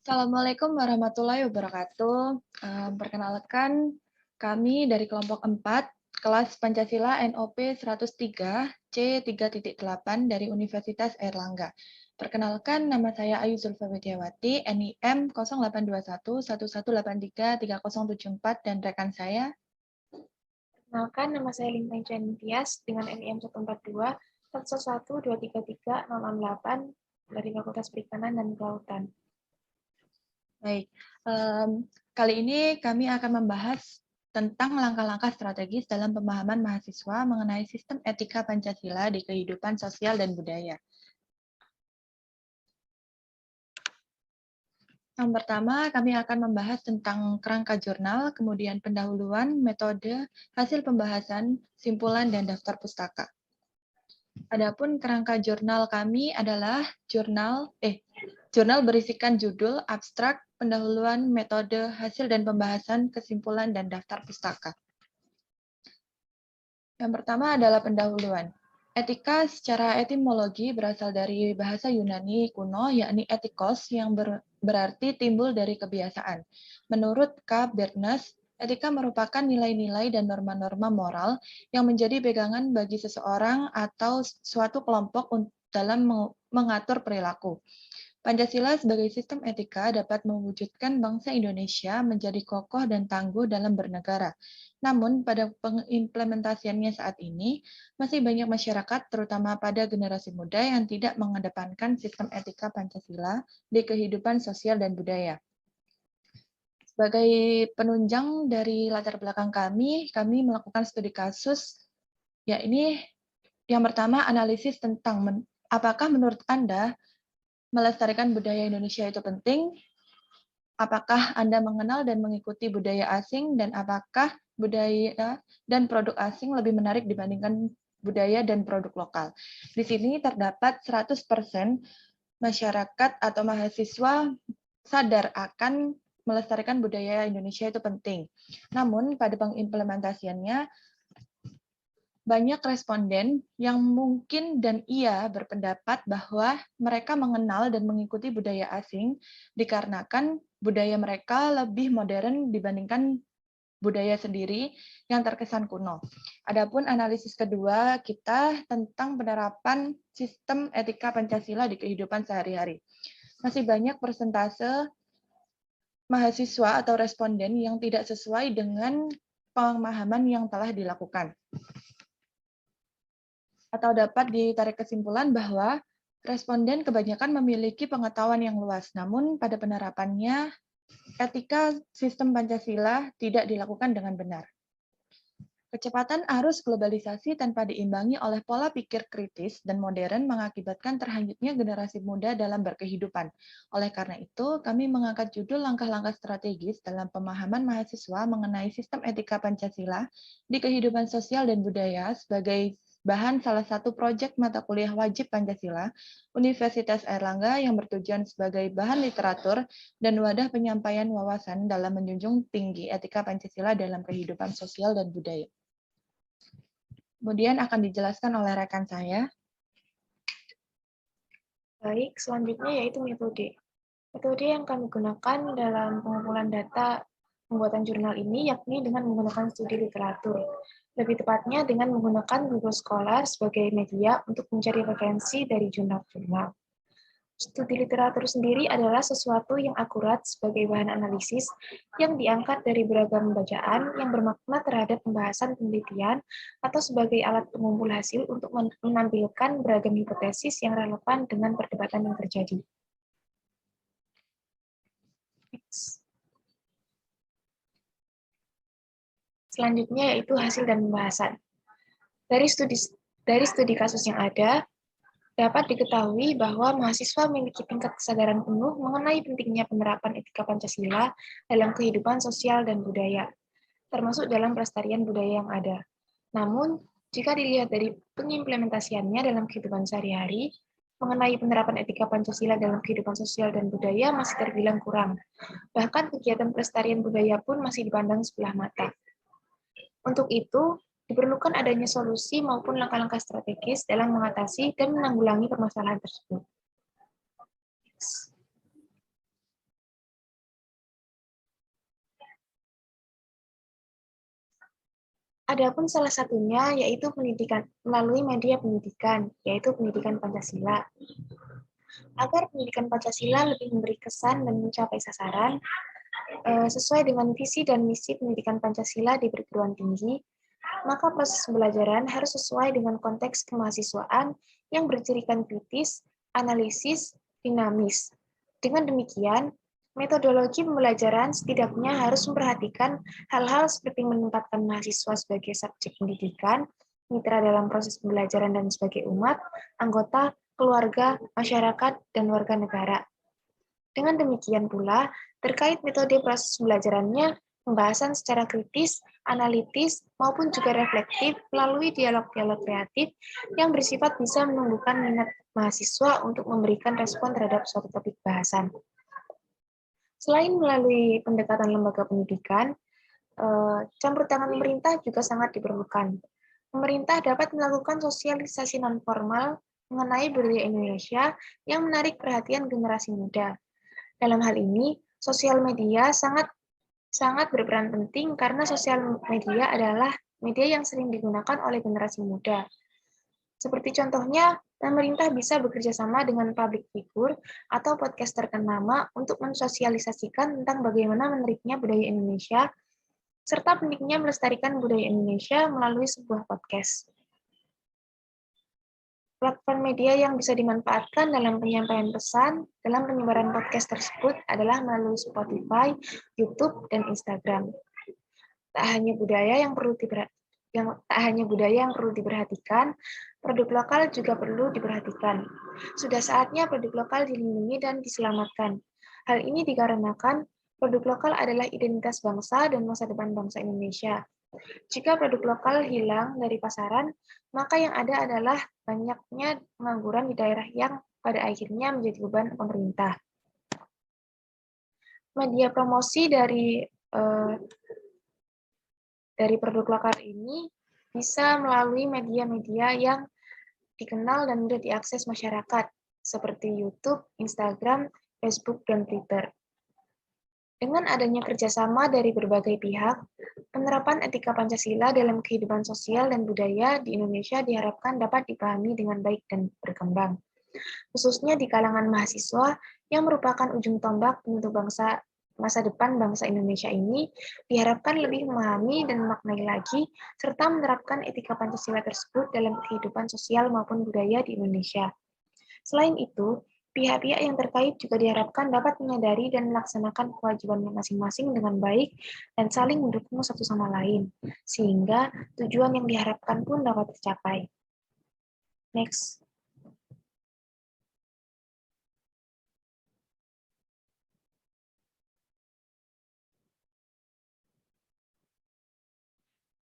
Assalamualaikum warahmatullahi wabarakatuh. Perkenalkan, kami dari kelompok 4, kelas Pancasila NOP 103 C3.8 dari Universitas Airlangga. Perkenalkan, nama saya Ayu Zulfa Widiawati, NIM 0821 1183 3074, dan rekan saya. Perkenalkan, nama saya Lintang Tias dengan NIM 142 11233 dari Fakultas Perikanan dan Kelautan. Baik, kali ini kami akan membahas tentang langkah-langkah strategis dalam pemahaman mahasiswa mengenai sistem etika Pancasila di kehidupan sosial dan budaya. Yang pertama, kami akan membahas tentang kerangka jurnal, kemudian pendahuluan, metode, hasil pembahasan, simpulan, dan daftar pustaka. Adapun kerangka jurnal kami adalah jurnal berisikan judul, abstrak, pendahuluan, metode, hasil dan pembahasan, kesimpulan, dan daftar pustaka. Yang pertama adalah pendahuluan. Etika secara etimologi berasal dari bahasa Yunani kuno, yakni etikos, yang berarti timbul dari kebiasaan. Menurut K. Bergnes, etika merupakan nilai-nilai dan norma-norma moral yang menjadi pegangan bagi seseorang atau suatu kelompok dalam mengatur perilaku. Pancasila sebagai sistem etika dapat mewujudkan bangsa Indonesia menjadi kokoh dan tangguh dalam bernegara. Namun, pada pengimplementasiannya saat ini, masih banyak masyarakat, terutama pada generasi muda, yang tidak mengedepankan sistem etika Pancasila di kehidupan sosial dan budaya. Sebagai penunjang dari latar belakang kami melakukan studi kasus, ya ini yang pertama analisis tentang apakah menurut Anda melestarikan budaya Indonesia itu penting? Apakah Anda mengenal dan mengikuti budaya asing, dan apakah budaya dan produk asing lebih menarik dibandingkan budaya dan produk lokal? Di sini terdapat 100% masyarakat atau mahasiswa sadar akan melestarikan budaya Indonesia itu penting. Namun, pada pengimplementasiannya, banyak responden yang mungkin dan iya berpendapat bahwa mereka mengenal dan mengikuti budaya asing dikarenakan budaya mereka lebih modern dibandingkan budaya sendiri yang terkesan kuno. Adapun analisis kedua kita tentang penerapan sistem etika Pancasila di kehidupan sehari-hari. Masih banyak persentase mahasiswa atau responden yang tidak sesuai dengan pemahaman yang telah dilakukan. Atau dapat ditarik kesimpulan bahwa responden kebanyakan memiliki pengetahuan yang luas, namun pada penerapannya etika sistem Pancasila tidak dilakukan dengan benar. Kecepatan arus globalisasi tanpa diimbangi oleh pola pikir kritis dan modern mengakibatkan terhanyutnya generasi muda dalam berkehidupan. Oleh karena itu, kami mengangkat judul langkah-langkah strategis dalam pemahaman mahasiswa mengenai sistem etika Pancasila di kehidupan sosial dan budaya sebagai bahan salah satu proyek mata kuliah wajib Pancasila Universitas Airlangga yang bertujuan sebagai bahan literatur dan wadah penyampaian wawasan dalam menjunjung tinggi etika Pancasila dalam kehidupan sosial dan budaya. Kemudian akan dijelaskan oleh rekan saya. Baik, selanjutnya yaitu metode. Metode yang kami gunakan dalam pengumpulan data pembuatan jurnal ini yakni dengan menggunakan studi literatur. Lebih tepatnya dengan menggunakan Google Scholar sebagai media untuk mencari referensi dari jurnal-jurnal. Studi literatur sendiri adalah sesuatu yang akurat sebagai bahan analisis yang diangkat dari beragam bacaan yang bermakna terhadap pembahasan penelitian atau sebagai alat pengumpul hasil untuk menampilkan beragam hipotesis yang relevan dengan perdebatan yang terjadi. Selanjutnya yaitu hasil dan pembahasan. Dari studi kasus yang ada, dapat diketahui bahwa mahasiswa memiliki tingkat kesadaran penuh mengenai pentingnya penerapan etika Pancasila dalam kehidupan sosial dan budaya, termasuk dalam pelestarian budaya yang ada. Namun, jika dilihat dari pengimplementasiannya dalam kehidupan sehari-hari, mengenai penerapan etika Pancasila dalam kehidupan sosial dan budaya masih terbilang kurang. Bahkan kegiatan pelestarian budaya pun masih dipandang sebelah mata. Untuk itu, diperlukan adanya solusi maupun langkah-langkah strategis dalam mengatasi dan menanggulangi permasalahan tersebut. Adapun salah satunya yaitu pendidikan melalui media pendidikan, yaitu pendidikan Pancasila. Agar pendidikan Pancasila lebih memberi kesan dan mencapai sasaran, sesuai dengan visi dan misi pendidikan Pancasila di perguruan tinggi, maka proses pembelajaran harus sesuai dengan konteks kemahasiswaan yang bercirikan kritis, analisis, dinamis. Dengan demikian, metodologi pembelajaran setidaknya harus memperhatikan hal-hal seperti menempatkan mahasiswa sebagai subjek pendidikan, mitra dalam proses pembelajaran dan sebagai umat, anggota, keluarga, masyarakat, dan warga negara. Dengan demikian pula, terkait metode proses pembelajarannya, pembahasan secara kritis, analitis, maupun juga reflektif melalui dialog-dialog kreatif yang bersifat bisa menumbuhkan minat mahasiswa untuk memberikan respon terhadap suatu topik bahasan. Selain melalui pendekatan lembaga pendidikan, campur tangan pemerintah juga sangat diperlukan. Pemerintah dapat melakukan sosialisasi non-formal mengenai budaya Indonesia yang menarik perhatian generasi muda. Dalam hal ini, sosial media sangat berperan penting karena sosial media adalah media yang sering digunakan oleh generasi muda. Seperti contohnya, pemerintah bisa bekerja sama dengan public figure atau podcaster ternama untuk mensosialisasikan tentang bagaimana menariknya budaya Indonesia, serta pentingnya melestarikan budaya Indonesia melalui sebuah podcast. Platform media yang bisa dimanfaatkan dalam penyampaian pesan dalam penyebaran podcast tersebut adalah melalui Spotify, YouTube, dan Instagram. Tak hanya budaya yang perlu diperhatikan, produk lokal juga perlu diperhatikan. Sudah saatnya produk lokal dilindungi dan diselamatkan. Hal ini dikarenakan produk lokal adalah identitas bangsa dan masa depan bangsa Indonesia. Jika produk lokal hilang dari pasaran, maka yang ada adalah banyaknya pengangguran di daerah yang pada akhirnya menjadi beban pemerintah. Media promosi dari produk lokal ini bisa melalui media-media yang dikenal dan mudah diakses masyarakat, seperti YouTube, Instagram, Facebook, dan Twitter. Dengan adanya kerjasama dari berbagai pihak, penerapan etika Pancasila dalam kehidupan sosial dan budaya di Indonesia diharapkan dapat dipahami dengan baik dan berkembang, khususnya di kalangan mahasiswa yang merupakan ujung tombak penentu masa depan bangsa Indonesia ini, diharapkan lebih memahami dan memaknai lagi, serta menerapkan etika Pancasila tersebut dalam kehidupan sosial maupun budaya di Indonesia. Selain itu, pihak-pihak yang terkait juga diharapkan dapat menyadari dan melaksanakan kewajibannya masing-masing dengan baik dan saling mendukung satu sama lain, sehingga tujuan yang diharapkan pun dapat tercapai. Next.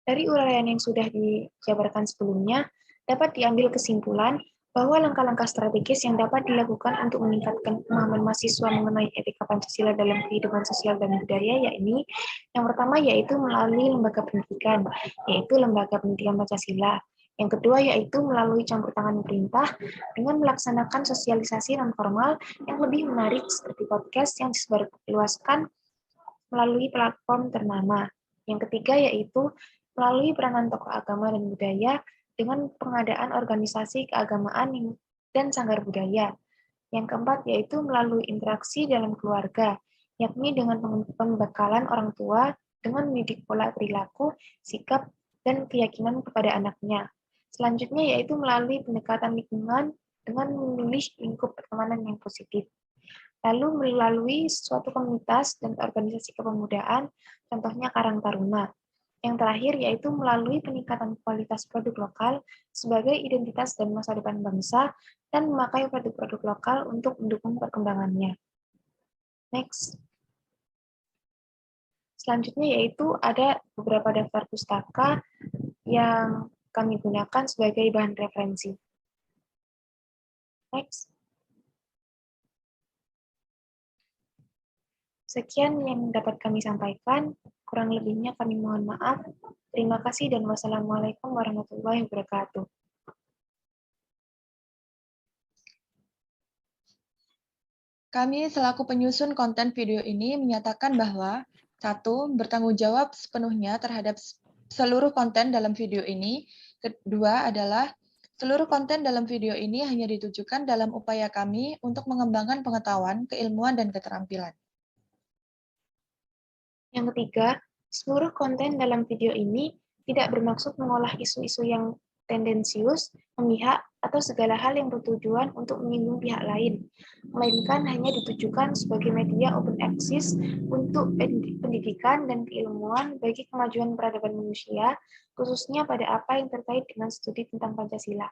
Dari uraian yang sudah dijabarkan sebelumnya, dapat diambil kesimpulan bahwa langkah-langkah strategis yang dapat dilakukan untuk meningkatkan pemahaman mahasiswa mengenai etika Pancasila dalam kehidupan sosial dan budaya, yakni yang pertama yaitu melalui lembaga pendidikan, yaitu Lembaga Pendidikan Pancasila. Yang kedua yaitu melalui campur tangan pemerintah dengan melaksanakan sosialisasi non-formal yang lebih menarik seperti podcast yang disebarluaskan melalui platform ternama. Yang ketiga yaitu melalui peranan tokoh agama dan budaya dengan pengadaan organisasi keagamaan dan sanggar budaya. Yang keempat yaitu melalui interaksi dalam keluarga, yakni dengan pembekalan orang tua dengan mendidik pola perilaku, sikap, dan keyakinan kepada anaknya. Selanjutnya yaitu melalui pendekatan lingkungan dengan memilih lingkup pertemanan yang positif. Lalu melalui suatu komunitas dan organisasi kepemudaan, contohnya Karang Taruna. Yang terakhir yaitu melalui peningkatan kualitas produk lokal sebagai identitas dan masa depan bangsa dan memakai produk-produk lokal untuk mendukung perkembangannya. Next. Selanjutnya yaitu ada beberapa daftar pustaka yang kami gunakan sebagai bahan referensi. Next. Sekian yang dapat kami sampaikan. Kurang lebihnya kami mohon maaf. Terima kasih dan wassalamualaikum warahmatullahi wabarakatuh. Kami selaku penyusun konten video ini menyatakan bahwa 1. Bertanggung jawab sepenuhnya terhadap seluruh konten dalam video ini. Kedua adalah seluruh konten dalam video ini hanya ditujukan dalam upaya kami untuk mengembangkan pengetahuan, keilmuan, dan keterampilan. Yang ketiga, seluruh konten dalam video ini tidak bermaksud mengolah isu-isu yang tendensius, memihak, atau segala hal yang bertujuan untuk menyinggung pihak lain, melainkan hanya ditujukan sebagai media open access untuk pendidikan dan keilmuan bagi kemajuan peradaban manusia, khususnya pada apa yang terkait dengan studi tentang Pancasila.